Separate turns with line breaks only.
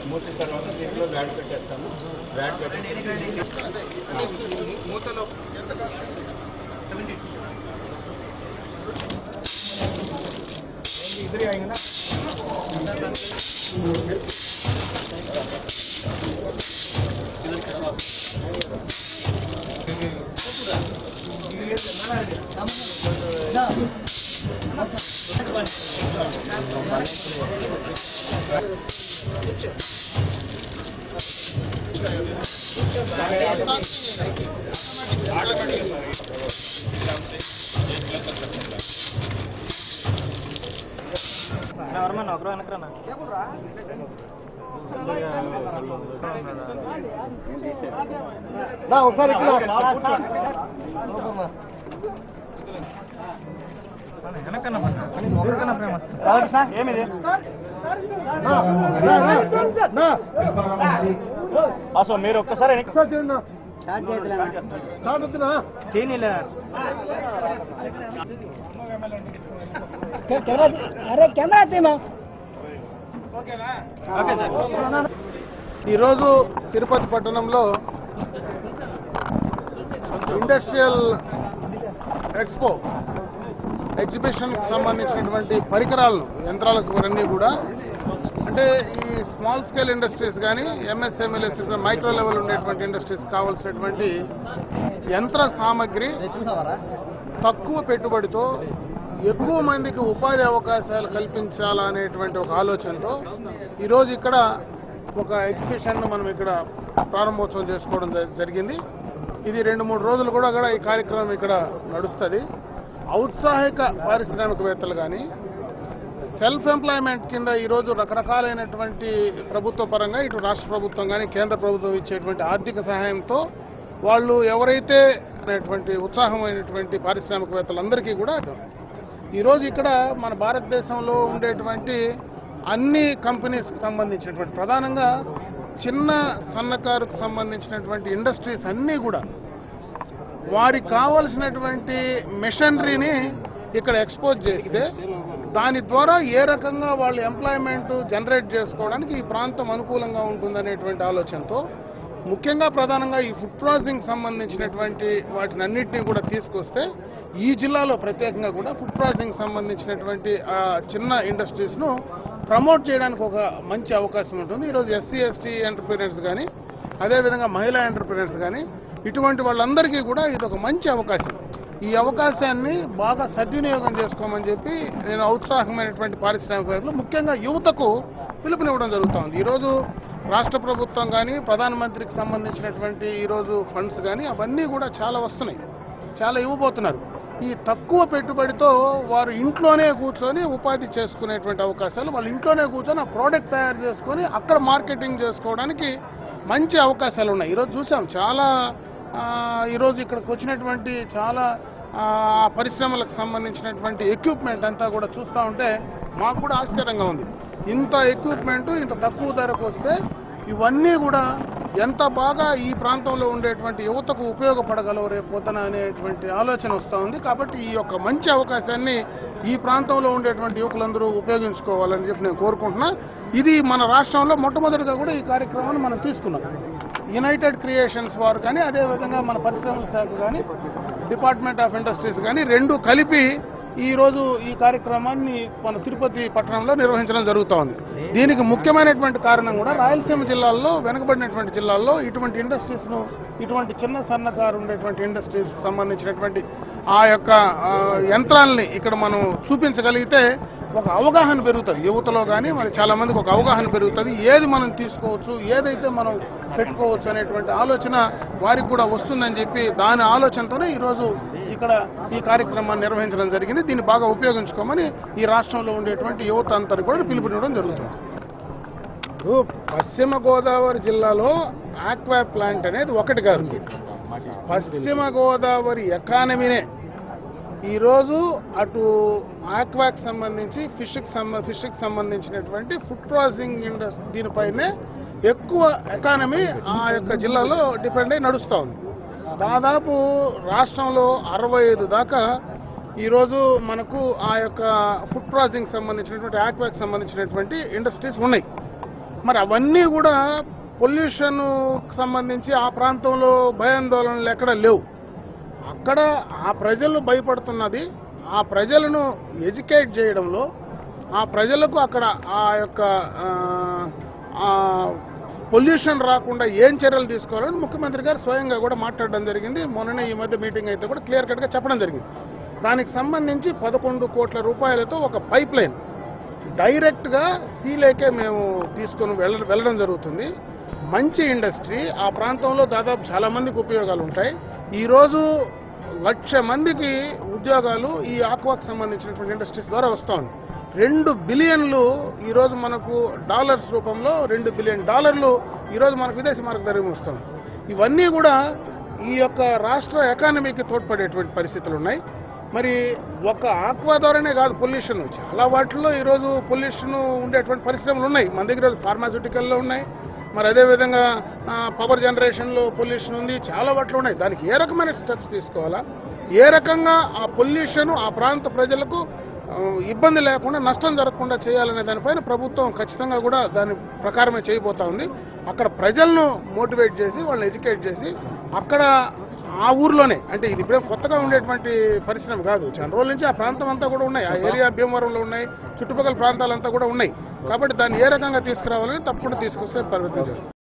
మూసిన తర్వాత దీంట్లో వ్యాట్ పెట్టేస్తాము. వ్యాట్ పెట్టేసి మూతలో इधर ही आएंगे ना. ఒకసారి అసలు మీరు ఒక్కసారి ఈరోజు తిరుపతి పట్టణంలో ఇండస్ట్రియల్ ఎక్స్పో ఎగ్జిబిషన్ కి సంబంధించినటువంటి పరికరాలను యంత్రాలకు అన్నీ కూడా అంటే ఈ స్మాల్ స్కేల్ ఇండస్ట్రీస్ కానీ ఎంఎస్ఎంఎల్ఎస్ మైక్రో లెవెల్ ఉండేటువంటి ఇండస్ట్రీస్ కావాల్సినటువంటి యంత్ర సామగ్రి తక్కువ పెట్టుబడితో ఎక్కువ మందికి ఉపాధి అవకాశాలు కల్పించాలనేటువంటి ఒక ఆలోచనతో ఈరోజు ఇక్కడ ఒక ఎగ్జిబిషన్ మనం ఇక్కడ ప్రారంభోత్సవం చేసుకోవడం జరిగింది. ఇది 2-3 రోజులు కూడా ఈ కార్యక్రమం ఇక్కడ నడుస్తుంది. ఔత్సాహిక పారిశ్రామికవేత్తలు కానీ సెల్ఫ్ ఎంప్లాయ్మెంట్ కింద ఈరోజు రకరకాలైనటువంటి ప్రభుత్వ పరంగా ఇటు రాష్ట్ర ప్రభుత్వం కానీ కేంద్ర ప్రభుత్వం ఇచ్చేటువంటి ఆర్థిక సహాయంతో వాళ్ళు ఎవరైతే అనేటువంటి ఉత్సాహమైనటువంటి పారిశ్రామికవేత్తలందరికీ కూడా ఈరోజు ఇక్కడ మన భారతదేశంలో ఉండేటువంటి అన్ని కంపెనీస్కి సంబంధించినటువంటి ప్రధానంగా చిన్న సన్నకారుకు సంబంధించినటువంటి ఇండస్ట్రీస్ అన్నీ కూడా వారికి కావలసినటువంటి మెషనరీని ఇక్కడ ఎక్స్పోజ్ చేస్తే దాని ద్వారా ఏ రకంగా వాళ్ళు ఎంప్లాయ్మెంట్ జనరేట్ చేసుకోవడానికి ఈ ప్రాంతం అనుకూలంగా ఉంటుందనేటువంటి ఆలోచనతో ముఖ్యంగా ప్రధానంగా ఈ ఫుడ్ ప్రాసెసింగ్ సంబంధించినటువంటి వాటిని అన్నింటినీ కూడా తీసుకొస్తే ఈ జిల్లాలో ప్రత్యేకంగా కూడా ఫుడ్ ప్రాసెసింగ్ సంబంధించినటువంటి చిన్న ఇండస్ట్రీస్ను ప్రమోట్ చేయడానికి ఒక మంచి అవకాశం ఉంటుంది. ఈరోజు ఎస్సీ ఎస్టీ ఎంటర్ప్రీనర్స్ కానీ అదేవిధంగా మహిళా ఎంటర్ప్రీనర్స్ కానీ ఇటువంటి వాళ్ళందరికీ కూడా ఇది ఒక మంచి అవకాశం. ఈ అవకాశాన్ని బాగా సద్వినియోగం చేసుకోమని చెప్పి నేను ఔత్సాహమైనటువంటి పారిశ్రామికవేత్తలు ముఖ్యంగా యువతకు పిలుపునివ్వడం జరుగుతోంది. ఈరోజు రాష్ట్ర ప్రభుత్వం కానీ ప్రధానమంత్రికి సంబంధించినటువంటి ఈరోజు ఫండ్స్ కానీ అవన్నీ కూడా చాలా వస్తున్నాయి, చాలా ఇవ్వబోతున్నారు. ఈ తక్కువ పెట్టుబడితో వారు ఇంట్లోనే కూర్చొని ఉపాధి చేసుకునేటువంటి అవకాశాలు, వాళ్ళు ఇంట్లోనే కూర్చొని ఆ ప్రోడక్ట్ తయారు చేసుకొని అక్కడ మార్కెటింగ్ చేసుకోవడానికి మంచి అవకాశాలు ఉన్నాయి. ఈరోజు చూసాం చాలా ఈరోజు ఇక్కడికి వచ్చినటువంటి చాలా పరిశ్రమలకు సంబంధించినటువంటి ఎక్విప్మెంట్ అంతా కూడా చూస్తూ ఉంటే మాకు కూడా ఆశ్చర్యంగా ఉంది. ఇంత ఎక్విప్మెంట్ ఇంత తక్కువ ధరకు వస్తే ఇవన్నీ కూడా ఎంత బాగా ఈ ప్రాంతంలో ఉండేటువంటి యువతకు ఉపయోగపడగలవు రేపు పొద్దున అనేటువంటి ఆలోచన వస్తూ ఉంది. కాబట్టి ఈ యొక్క మంచి అవకాశాన్ని ఈ ప్రాంతంలో ఉండేటువంటి యువకులందరూ ఉపయోగించుకోవాలని చెప్పి నేను కోరుకుంటున్నా. ఇది మన రాష్ట్రంలో మొట్టమొదటిగా కూడా ఈ కార్యక్రమాన్ని మనం తీసుకున్నాం. యునైటెడ్ క్రియేషన్స్ వారు కానీ అదేవిధంగా మన పరిశ్రమల శాఖ కానీ డిపార్ట్మెంట్ ఆఫ్ ఇండస్ట్రీస్ కానీ రెండు కలిపి ఈరోజు ఈ కార్యక్రమాన్ని మన తిరుపతి పట్టణంలో నిర్వహించడం జరుగుతోంది. దీనికి ముఖ్యమైనటువంటి కారణం కూడా రాయలసీమ జిల్లాల్లో వెనుకబడినటువంటి జిల్లాల్లో ఇటువంటి ఇండస్ట్రీస్ను ఇటువంటి చిన్న సన్నకారు ఉండేటువంటి ఇండస్ట్రీస్కి సంబంధించినటువంటి ఆ యొక్క యంత్రాలని ఇక్కడ మనం చూపించగలిగితే ఒక అవగాహన పెరుగుతుంది యువతలో కానీ మరి చాలా మందికి ఒక అవగాహన పెరుగుతుంది. ఏది మనం తీసుకోవచ్చు, ఏదైతే మనం పెట్టుకోవచ్చు అనేటువంటి ఆలోచన వారికి కూడా వస్తుందని చెప్పి దాని ఆలోచనతోనే ఈరోజు ఇక్కడ ఈ కార్యక్రమాన్ని నిర్వహించడం జరిగింది. దీన్ని బాగా ఉపయోగించుకోమని ఈ రాష్ట్రంలో ఉండేటువంటి యువత అంతా కూడా పిలుపునివ్వడం జరుగుతుంది. పశ్చిమ గోదావరి జిల్లాలో ఆక్వా ప్లాంట్ అనేది ఒకటి కాదు, పశ్చిమ గోదావరి ఎకానమీనే ఈరోజు అటు ఆక్వాకి సంబంధించి ఫిష్కి సంబంధించినటువంటి ఫుడ్ ప్రాసెసింగ్ ఇండస్ట్రీ దీనిపైనే ఎక్కువ ఎకానమీ ఆ యొక్క జిల్లాలో డిపెండ్ అయి నడుస్తూ ఉంది. దాదాపు రాష్ట్రంలో 65 దాకా ఈరోజు మనకు ఆ యొక్క ఫుడ్ ప్రాసెసింగ్ సంబంధించినటువంటి ఆక్వాకి సంబంధించినటువంటి ఇండస్ట్రీస్ ఉన్నాయి. మరి అవన్నీ కూడా పొల్యూషన్ సంబంధించి ఆ ప్రాంతంలో భయాందోళనలు ఎక్కడ లేవు. అక్కడ ఆ ప్రజలు భయపడుతున్నది ఆ ప్రజలను ఎడ్యుకేట్ చేయడంలో, ఆ ప్రజలకు అక్కడ ఆ యొక్క పొల్యూషన్ రాకుండా ఏం చర్యలు తీసుకోవాలని ముఖ్యమంత్రి గారు స్వయంగా కూడా మాట్లాడడం జరిగింది. మొన్ననే ఈ మధ్య మీటింగ్ అయితే కూడా క్లియర్ కట్గా చెప్పడం జరిగింది. దానికి సంబంధించి 11 కోట్ల రూపాయలతో ఒక పైప్ లైన్ డైరెక్ట్గా సీలేకే మేము తీసుకొని వెళ్ళడం జరుగుతుంది. మంచి ఇండస్ట్రీ, ఆ ప్రాంతంలో దాదాపు చాలా మందికి ఉపయోగాలు ఉంటాయి. ఈరోజు 1,00,000 మందికి ఉద్యోగాలు ఈ ఆక్వాకు సంబంధించినటువంటి ఇండస్ట్రీస్ ద్వారా వస్తూ ఉంది. 2 బిలియన్లు ఈరోజు మనకు డాలర్స్ రూపంలో $2 బిలియన్ ఈరోజు మనకు విదేశీ మార్గదర్శనం వస్తుంది. ఇవన్నీ కూడా ఈ యొక్క రాష్ట్ర ఎకానమీకి తోడ్పడేటువంటి పరిస్థితులు ఉన్నాయి. మరి ఒక ఆక్వా ద్వారానే కాదు పొల్యూషన్, చాలా వాటిల్లో ఈరోజు పొల్యూషన్ ఉండేటువంటి పరిశ్రమలు ఉన్నాయి. మన దగ్గర ఫార్మాస్యూటికల్లో ఉన్నాయి, మరి అదేవిధంగా పవర్ జనరేషన్లో పొల్యూషన్ ఉంది, చాలా వాటిలో ఉన్నాయి. దానికి ఏ రకమైన స్టెప్స్ తీసుకోవాలా, ఏ రకంగా ఆ పొల్యూషన్ ఆ ప్రాంత ప్రజలకు ఇబ్బంది లేకుండా నష్టం జరగకుండా చేయాలనే దానిపైన ప్రభుత్వం ఖచ్చితంగా కూడా దాని ప్రకారమే చేయబోతా ఉంది. అక్కడ ప్రజలను మోటివేట్ చేసి వాళ్ళని ఎడ్యుకేట్ చేసి అక్కడ ఆ ఊర్లోనే, అంటే ఇది ఇప్పుడే కొత్తగా ఉండేటువంటి పరిశ్రమ కాదు, చాలా రోజుల నుంచి ఆ ప్రాంతం అంతా కూడా ఉన్నాయి, ఆ ఏరియా భీమవరంలో ఉన్నాయి, చుట్టుపక్కల ప్రాంతాలంతా కూడా ఉన్నాయి. కాబట్టి దాన్ని ఏ రకంగా తీసుకురావాలని తప్పకుండా తీసుకొస్తే ప్రయత్నం చేస్తాం.